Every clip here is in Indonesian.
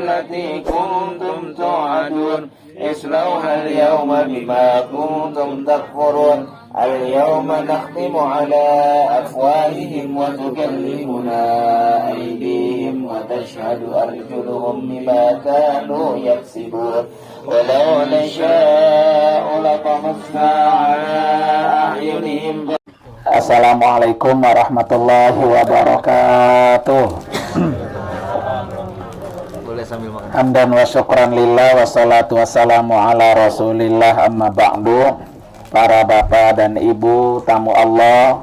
التي كنتم توعدون اصلوها اليوم بما كنتم تكفرون اليوم نختم على أفواههم وتكلمنا أيديهم وتشهد أرجلهم بما كانوا يكسبون ولو نشاء لطمسنا على أعينهم. Assalamualaikum warahmatullahi wabarakatuh. Hamdan wa syukran lillah wassalatu wassalamu ala rasulillah amma ba'du. Para bapak dan ibu, tamu Allah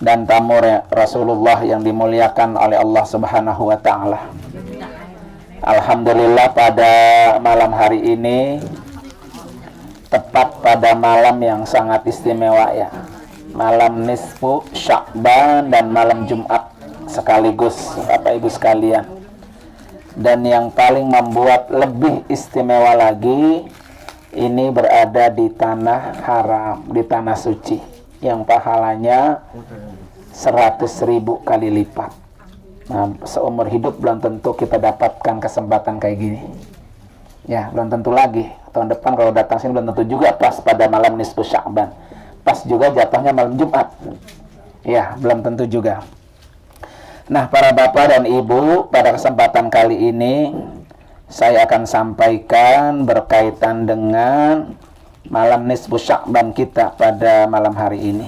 dan tamu Rasulullah yang dimuliakan oleh Allah subhanahu wa ta'ala. Alhamdulillah pada malam hari ini, tepat pada malam yang sangat istimewa ya, malam nisfu Sya'ban dan malam Jumat sekaligus Bapak Ibu sekalian. Dan yang paling membuat lebih istimewa lagi, ini berada di tanah haram, di tanah suci, yang pahalanya 100.000 kali lipat. Nah, seumur hidup belum tentu kita dapatkan kesempatan kayak gini. Ya, belum tentu lagi. Tahun depan kalau datang sini belum tentu juga pas pada malam nisfu Sya'ban. Pas juga jatuhnya malam Jumat. Ya, belum tentu juga. Nah, para bapak dan ibu, pada kesempatan kali ini saya akan sampaikan berkaitan dengan malam nisfu Sya'ban kita pada malam hari ini.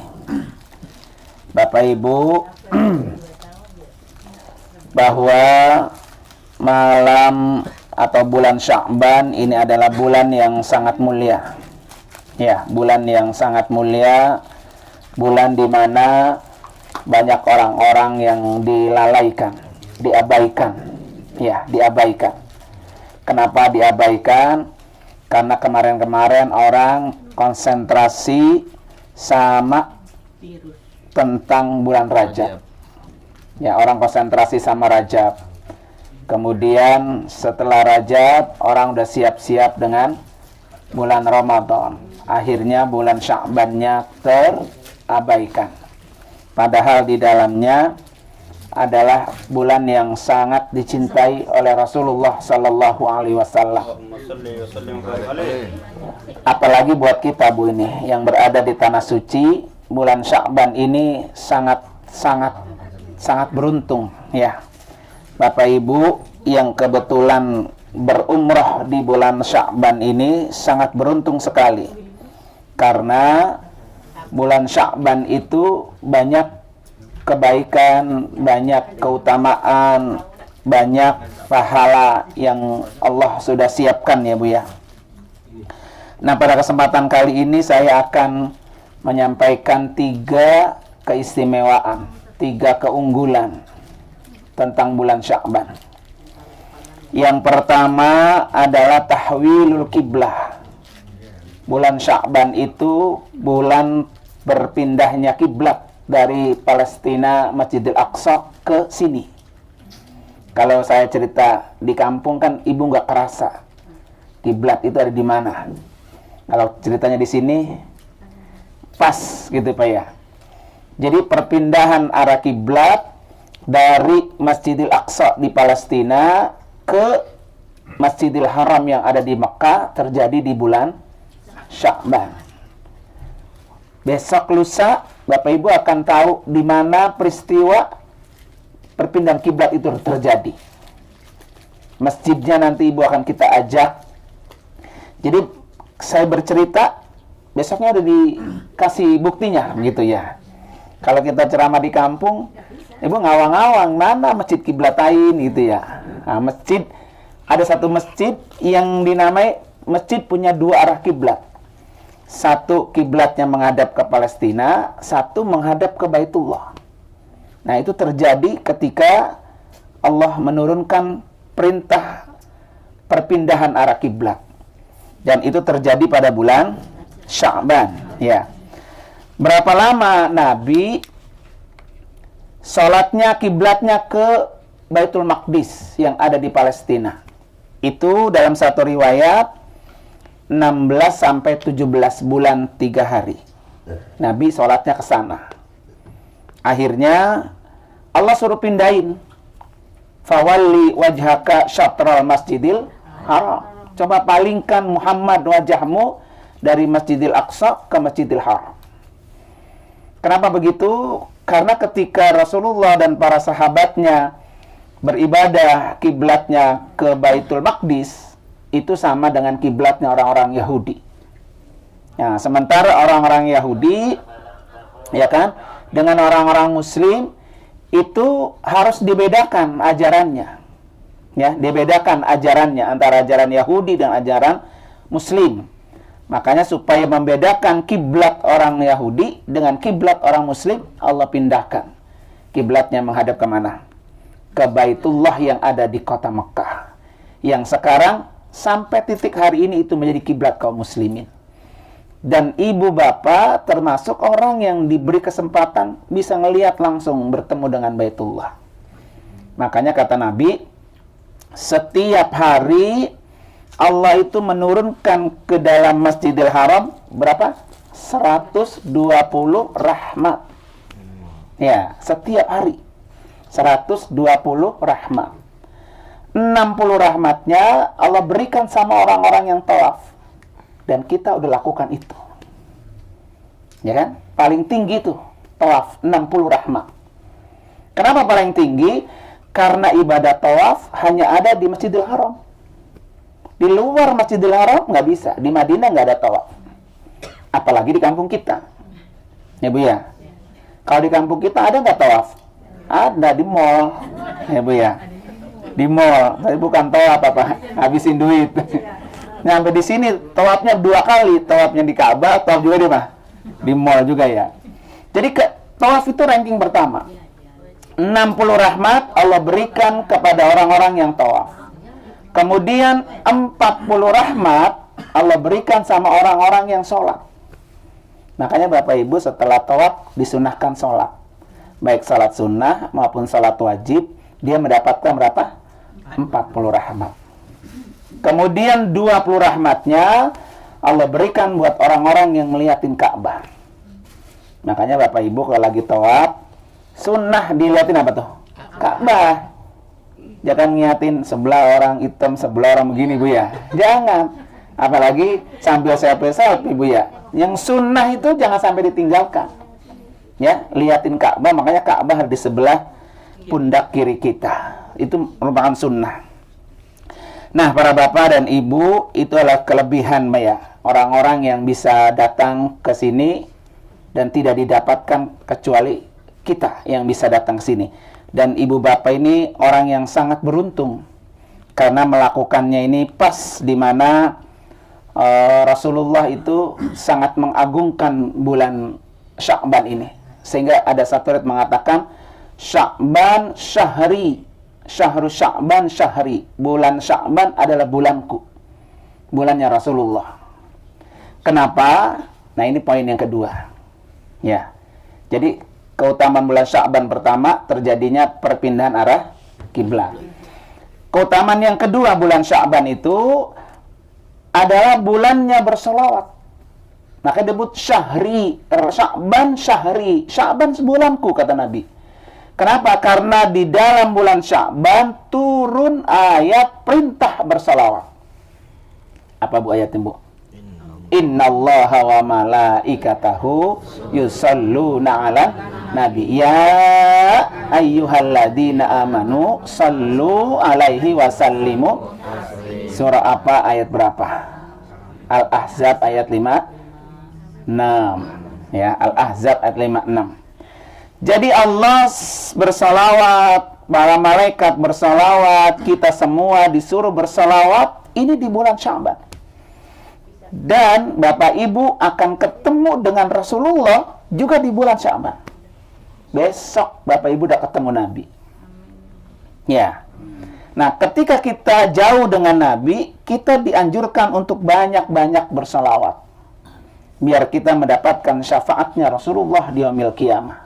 Bapak Ibu, bahwa malam atau bulan Sya'ban ini adalah bulan yang sangat mulia. Ya, bulan yang sangat mulia, bulan di mana banyak orang-orang yang dilalaikan, diabaikan. Ya, diabaikan. Kenapa diabaikan? Karena kemarin-kemarin orang konsentrasi sama tentang bulan Rajab. Ya, orang konsentrasi sama Rajab. Kemudian setelah Rajab, orang udah siap-siap dengan bulan Ramadan. Akhirnya bulan Sya'bannya terabaikan. Padahal di dalamnya adalah bulan yang sangat dicintai oleh Rasulullah Sallallahu Alaihi Wasallam. Apalagi buat kita, Bu, ini yang berada di tanah suci, bulan Sya'ban ini sangat beruntung ya. Bapak Ibu yang kebetulan berumrah di bulan Sya'ban ini sangat beruntung sekali. Karena bulan Sya'ban itu banyak kebaikan, banyak keutamaan, banyak pahala yang Allah sudah siapkan ya Bu ya. Nah, pada kesempatan kali ini saya akan menyampaikan 3 keistimewaan, 3 keunggulan tentang bulan Sya'ban. Yang pertama adalah tahwilul kiblah. Bulan Sya'ban itu bulan berpindahnya kiblat dari Palestina Masjidil Aqsa ke sini. Kalau saya cerita di kampung kan ibu nggak kerasa kiblat itu ada di mana. Kalau ceritanya di sini pas gitu Pak ya. Jadi perpindahan arah kiblat dari Masjidil Aqsa di Palestina ke Masjidil Haram yang ada di Mekah terjadi di bulan Sya'ban. Besok lusa Bapak Ibu akan tahu di mana peristiwa perpindahan kiblat itu terjadi. Masjidnya nanti Ibu akan kita ajak. Jadi saya bercerita, besoknya udah dikasih buktinya gitu ya. Kalau kita ceramah di kampung, Ibu ngawang-ngawang mana masjid kiblatain gitu ya. Nah, masjid, ada satu masjid yang dinamai masjid punya 2 arah kiblat. Satu kiblatnya menghadap ke Palestina, satu menghadap ke Baitullah. Nah, itu terjadi ketika Allah menurunkan perintah perpindahan arah kiblat. Dan itu terjadi pada bulan Sya'ban, ya. Berapa lama Nabi sholatnya, kiblatnya ke Baitul Maqdis yang ada di Palestina? Itu dalam satu riwayat 16 sampai 17 bulan 3 hari. Nabi sholatnya ke sana. Akhirnya Allah suruh pindahin. Fawalli wajhaka syatral masjidil haram. Coba palingkan Muhammad wajahmu dari Masjidil Aqsa ke Masjidil Haram. Kenapa begitu? Karena ketika Rasulullah dan para sahabatnya beribadah, kiblatnya ke Baitul Maqdis, itu sama dengan kiblatnya orang-orang Yahudi. Nah, sementara orang-orang Yahudi, ya kan, dengan orang-orang Muslim itu harus dibedakan ajarannya. Ya, dibedakan ajarannya antara ajaran Yahudi dan ajaran Muslim. Makanya supaya membedakan kiblat orang Yahudi dengan kiblat orang Muslim, Allah pindahkan. Kiblatnya menghadap ke mana? Ke Baitullah yang ada di kota Mekah. Yang sekarang sampai titik hari ini itu menjadi kiblat kaum muslimin. Dan ibu bapak termasuk orang yang diberi kesempatan bisa ngelihat langsung bertemu dengan Baitullah. Makanya kata Nabi, setiap hari Allah itu menurunkan ke dalam Masjidil Haram berapa? 120 rahmat. Ya, setiap hari 120 rahmat. 60 rahmatnya Allah berikan sama orang-orang yang tawaf. Dan kita udah lakukan itu. Ya kan? Paling tinggi itu tawaf 60 rahmat. Kenapa paling tinggi? Karena ibadah tawaf hanya ada di Masjidil Haram. Di luar Masjidil Haram nggak bisa. Di Madinah nggak ada tawaf. Apalagi di kampung kita. Ya Bu ya. Kalau di kampung kita ada nggak tawaf? Ada di mall. Ya Bu ya. Di mall. Tapi bukan tawaf apa? Habisin duit. Nyampe di sini tawafnya 2 kali. Tawafnya di Ka'bah, tawaf juga di mana? Di mall juga ya. Jadi tawaf itu ranking pertama. 60 rahmat Allah berikan kepada orang-orang yang tawaf. Kemudian 40 rahmat Allah berikan sama orang-orang yang sholat. Makanya Bapak Ibu setelah tawaf disunahkan sholat. Baik sholat sunnah maupun sholat wajib, dia mendapatkan berapa? 40 rahmat. Kemudian 20 rahmatnya Allah berikan buat orang-orang yang ngeliatin Ka'bah. Makanya Bapak Ibu kalau lagi tawaf, sunnah dilihatin apa tuh? Ka'bah. Jangan ngeliatin sebelah orang hitam, sebelah orang begini Bu ya. Jangan. Apalagi sambil selfie Bu ya. Yang sunnah itu jangan sampai ditinggalkan. Ya, liatin Ka'bah, makanya Ka'bah di sebelah pundak kiri kita. Itu merupakan sunnah. Nah, para bapak dan ibu, itu adalah kelebihan ya. Orang-orang yang bisa datang ke sini dan tidak didapatkan kecuali kita yang bisa datang ke sini. Dan ibu bapak ini orang yang sangat beruntung karena melakukannya ini pas di mana Rasulullah itu sangat mengagungkan bulan Sya'ban ini. Sehingga ada satu riwayat mengatakan Sya'ban syahri, syahru Sya'ban syahri. Bulan Sya'ban adalah bulanku. Bulannya Rasulullah. Kenapa? Nah, ini poin yang kedua. Ya. Jadi keutamaan bulan Sya'ban pertama terjadinya perpindahan arah kiblat. Keutamaan yang kedua bulan Sya'ban itu adalah bulannya bersolawat. Makanya disebut syahri, Sya'ban syahri. Sya'ban sebulanku kata Nabi. Kenapa? Karena di dalam bulan Sya'ban turun ayat perintah bersolawat. Apa Bu ayatnya Bu? Innallaha wa malaikatahu yusalluna 'alan nabi ya ayyuhalladzina amanu sallu 'alaihi wa sallimu. Surah apa ayat berapa? Al-Ahzab ayat 56 ya, Al-Ahzab ayat 56. Jadi Allah bersalawat, para malaikat bersalawat, kita semua disuruh bersalawat ini di bulan Sya'ban. Dan Bapak Ibu akan ketemu dengan Rasulullah juga di bulan Sya'ban. Besok Bapak Ibu udah ketemu Nabi. Ya. Nah, ketika kita jauh dengan Nabi, kita dianjurkan untuk banyak-banyak bersalawat. biar kita mendapatkan syafaatnya Rasulullah di yaumil qiyamah.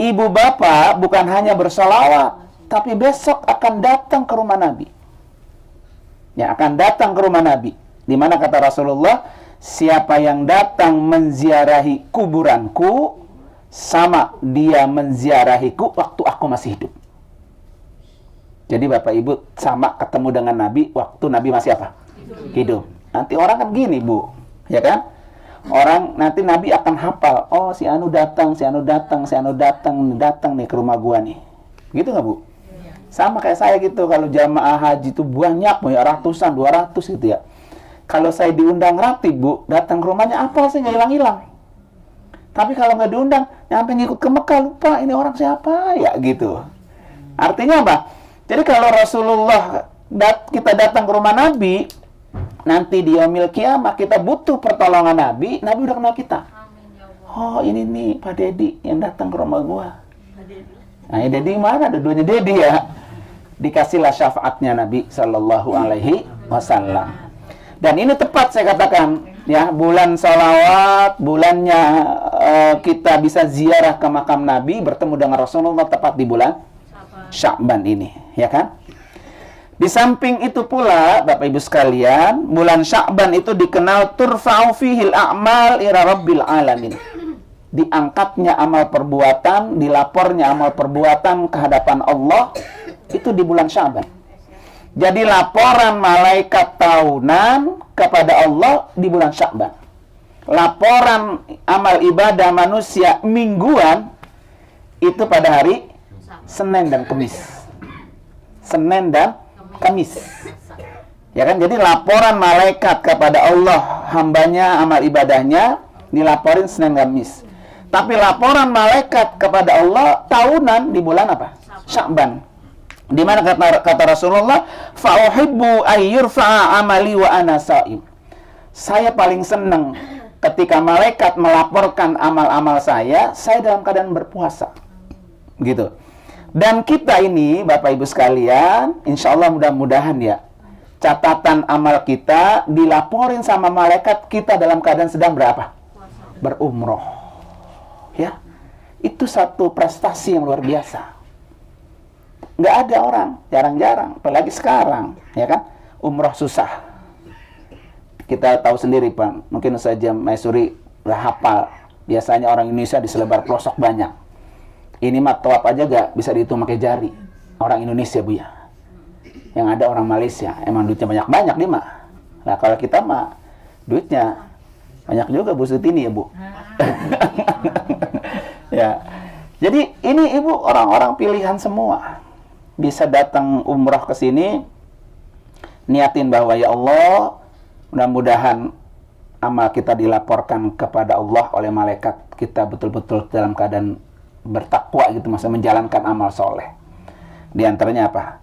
Ibu bapak bukan hanya bersalawat, tapi besok akan datang ke rumah Nabi. Ya, akan datang ke rumah Nabi. Di mana kata Rasulullah, siapa yang datang menziarahi kuburanku, sama dia menziarahiku waktu aku masih hidup. Jadi Bapak Ibu sama ketemu dengan Nabi waktu Nabi masih apa? Hidup. Nanti orang kan gini, Bu. Ya kan? Orang nanti Nabi akan hafal, oh si Anu datang, si Anu datang, si Anu datang nih ke rumah gua nih. Gitu nggak, Bu? Sama kayak saya gitu, kalau jamaah haji itu banyak, ratusan, 200 gitu ya. Kalau saya diundang ratib, Bu, datang ke rumahnya apa sih, nggak hilang-hilang. Tapi kalau nggak diundang, nyampe ngikut ke Mekah, lupa ini orang siapa ya gitu. Artinya apa? Jadi kalau Rasulullah kita datang ke rumah Nabi, nanti di yaumil qiyamah kita butuh pertolongan Nabi, Nabi udah kenal kita. Oh ini nih Pak Dedi yang datang ke rumah gua. Nah ya Dedi mana? Ada duanya Dedi ya. Dikasihlah syafaatnya Nabi Sallallahu Alaihi Wasallam. Dan ini tepat saya katakan, ya, bulan salawat, bulannya kita bisa ziarah ke makam Nabi, bertemu dengan Rasulullah tepat di bulan Sya'ban ini, ya kan? Di samping itu pula, Bapak Ibu sekalian, bulan Sya'ban itu dikenal turfa'u fihil a'mal ila rabbil alamin. Diangkatnya amal perbuatan, dilapornya amal perbuatan ke hadapan Allah, itu di bulan Sya'ban. Jadi laporan malaikat tahunan kepada Allah di bulan Sya'ban. Laporan amal ibadah manusia mingguan itu pada hari Senin dan Kamis. Senin dan Kamis. Ya kan? Jadi laporan malaikat kepada Allah, hambanya amal ibadahnya dilaporin Senin dan Kamis. Tapi laporan malaikat kepada Allah tahunan di bulan apa? Sya'ban. Di mana kata Rasulullah, fa uhibbu ayyurfa'a amali wa ana sha'im. Saya paling senang ketika malaikat melaporkan amal-amal saya dalam keadaan berpuasa. Gitu. Dan kita ini, Bapak Ibu sekalian, insya Allah mudah-mudahan ya, catatan amal kita dilaporin sama malaikat kita dalam keadaan sedang berapa? Berumroh. Ya, itu satu prestasi yang luar biasa. Nggak ada orang, jarang-jarang, apalagi sekarang, ya kan? Umroh susah. Kita tahu sendiri, Pak. Mungkin saja Maisuri udah hafal. Biasanya orang Indonesia di selebar pelosok banyak. Ini mah tawaf aja gak bisa dihitung pakai jari. Orang Indonesia, Bu ya. Yang ada orang Malaysia, emang duitnya banyak-banyak dia mah. Nah kalau kita mah duitnya banyak juga Bu Sutini ya Bu. Ya. Jadi ini Ibu orang-orang pilihan semua. Bisa datang umrah ke sini, niatin bahwa ya Allah, mudah-mudahan amal kita dilaporkan kepada Allah oleh malaikat, kita betul-betul dalam keadaan bertakwa gitu, masa menjalankan amal soleh. Di antaranya apa?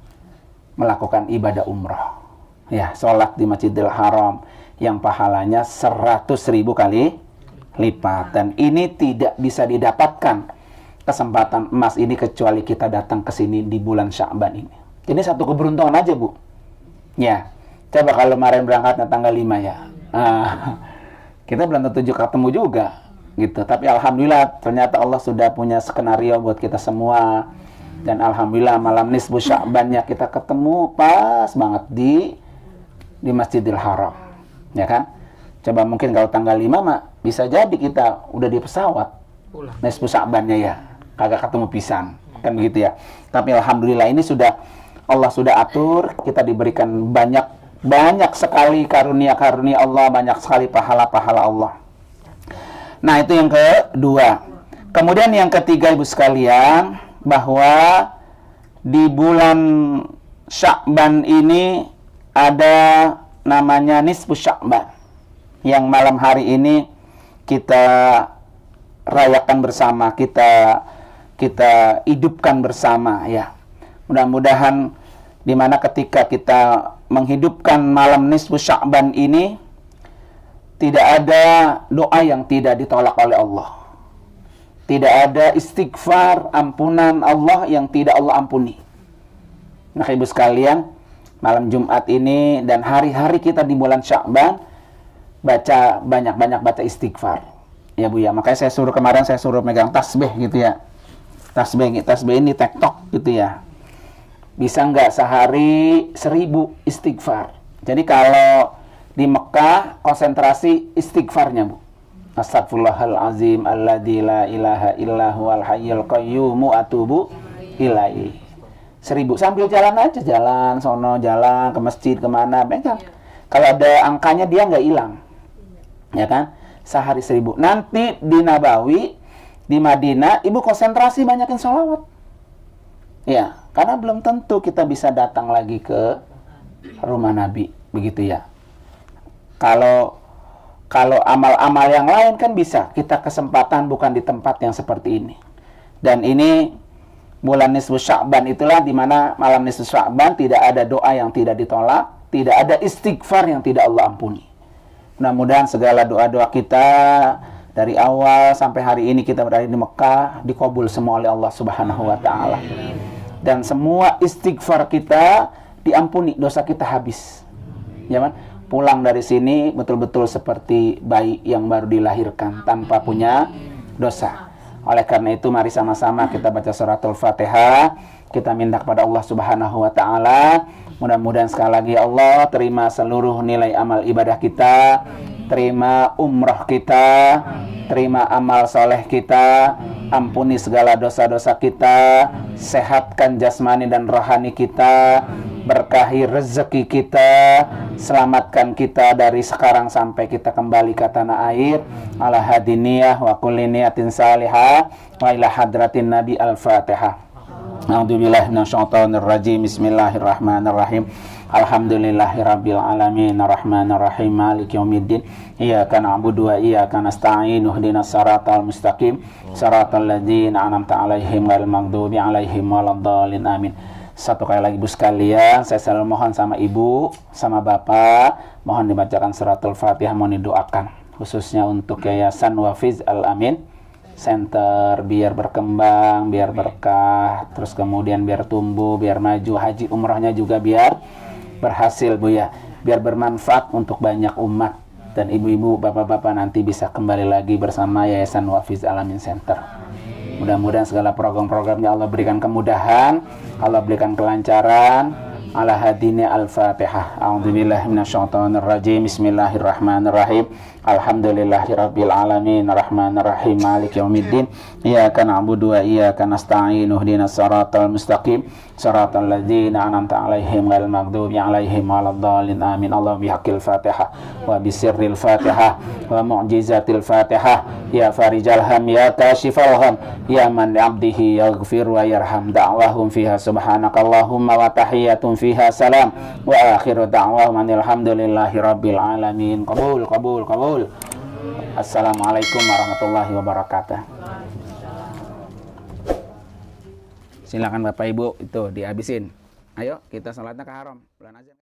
Melakukan ibadah umrah. Ya, sholat di Masjidil Haram yang pahalanya 100.000 kali lipat. Dan ini tidak bisa didapatkan kesempatan emas ini kecuali kita datang ke sini di bulan Sya'ban ini. Ini satu keberuntungan aja, Bu. Ya. Coba kalau kemarin berangkatnya tanggal 5 ya. Kita belum tentu ketemu juga gitu. Tapi alhamdulillah ternyata Allah sudah punya skenario buat kita semua. Dan alhamdulillah malam nisfu Sya'bannya kita ketemu pas banget di Masjidil Haram. Ya kan? Coba mungkin kalau tanggal 5 mah bisa jadi kita udah di pesawat. Nisfu Sya'bannya ya. Kagak ketemu pisan, kan begitu ya. Tapi alhamdulillah ini Allah sudah atur, kita diberikan banyak sekali karunia-karunia Allah, banyak sekali pahala-pahala Allah. Nah, itu yang kedua. Kemudian yang ketiga Ibu sekalian, bahwa di bulan Sya'ban ini ada namanya nisfu Sya'ban. Yang malam hari ini kita rayakan bersama, kita hidupkan bersama ya. Mudah-mudahan dimana ketika kita menghidupkan malam nisfu Sya'ban ini, tidak ada doa yang tidak ditolak oleh Allah. Tidak ada istighfar, ampunan Allah yang tidak Allah ampuni. Nah Ibu sekalian, malam Jumat ini dan hari-hari kita di bulan Sya'ban, baca banyak-banyak baca istighfar. Ya Bu ya, makanya kemarin saya suruh megang tasbih gitu ya. Tasbih ini tektok gitu ya. Bisa nggak sehari 1000 istighfar. Jadi kalau di Mekah konsentrasi istighfarnya Bu. Astagfirullahalazim alladzi la ilaha illa huwal hayyul qayyum atubu ilaihi. 1000 sambil jalan aja, jalan sono, jalan ke masjid kemana, pegang. Kalau ada angkanya dia nggak hilang, ya kan? Sehari 1000. Nanti di Nabawi, di Madinah, ibu konsentrasi banyakin sholawat. Ya, karena belum tentu kita bisa datang lagi ke rumah Nabi, begitu ya. Kalau amal-amal yang lain kan bisa kita kesempatan bukan di tempat yang seperti ini. Dan ini bulan nisfu Sya'ban itulah di mana malam nisfu Sya'ban tidak ada doa yang tidak ditolak, tidak ada istighfar yang tidak Allah ampuni. Mudah-mudahan segala doa-doa kita dari awal sampai hari ini kita berada di Mekah dikabul semua oleh Allah Subhanahu wa taala. Dan semua istighfar kita diampuni, dosa kita habis. Ya kan? Pulang dari sini betul-betul seperti bayi yang baru dilahirkan tanpa punya dosa. Oleh karena itu mari sama-sama kita baca suratul Fatihah, kita minta kepada Allah Subhanahu wa taala, mudah-mudahan sekali lagi Allah terima seluruh nilai amal ibadah kita, terima umrah kita, terima amal soleh kita, ampuni segala dosa-dosa kita, sehatkan jasmani dan rohani kita, berkahi rezeki kita, selamatkan kita dari sekarang sampai kita kembali ke tanah air. Ala hadiniyah wa kulli niyatin salihah wa ila hadratin nabi al-fatihah. A'udzubillahi minasyaitonir rajim. Bismillahirrahmanirrahim. Alhamdulillahirabbil alamin arrahmanir rahim maliki yaumiddin iyyaka na'budu wa iyyaka nasta'in ihdinas siratal mustaqim siratal ladzina an'amta 'alaihim ghairil maghdubi 'alaihim waladdallin amin. Satu kali lagi Bu sekalian, saya selalu mohon sama Ibu, sama Bapak, mohon dibacakan suratul Fatihah, mohon didoakan khususnya untuk Yayasan Wafiz Al-Amin Center biar berkembang, biar berkah, terus kemudian biar tumbuh, biar maju, haji umrahnya juga biar berhasil Bu ya, biar bermanfaat untuk banyak umat dan ibu-ibu, bapak-bapak nanti bisa kembali lagi bersama Yayasan Wafiz Al-Amin Center. Mudah-mudahan segala program-programnya Allah berikan kemudahan, Allah berikan kelancaran. Ala hadini al-Fatihah. A'udzubillahi minasyaitonir rajim. Bismillahirrahmanirrahim. Alhamdulillahirabbil alamin arrahmanir rahim maliki yaumiddin iyyaka na'budu wa iyyaka nasta'in ihdinas siratal mustaqim siratal ladzina an'amta 'alaihim ghairil maghdubi 'alaihim waladdallin amin. Allah bihaqqil Fatihah wa bisirril Fatihah wa mu'jizatil Fatihah ya farijal ham ya kashifal ham ya man 'abdihi yaghfir wa yarham da'wahum fiha subhanakallahumma wa tahiyyatun fiha salam wa akhiru da'wahum alhamdulillahi rabbil alamin. Qabul. Assalamualaikum warahmatullahi wabarakatuh. Silakan Bapak Ibu itu dihabisin. Ayo kita salatnya ke haram.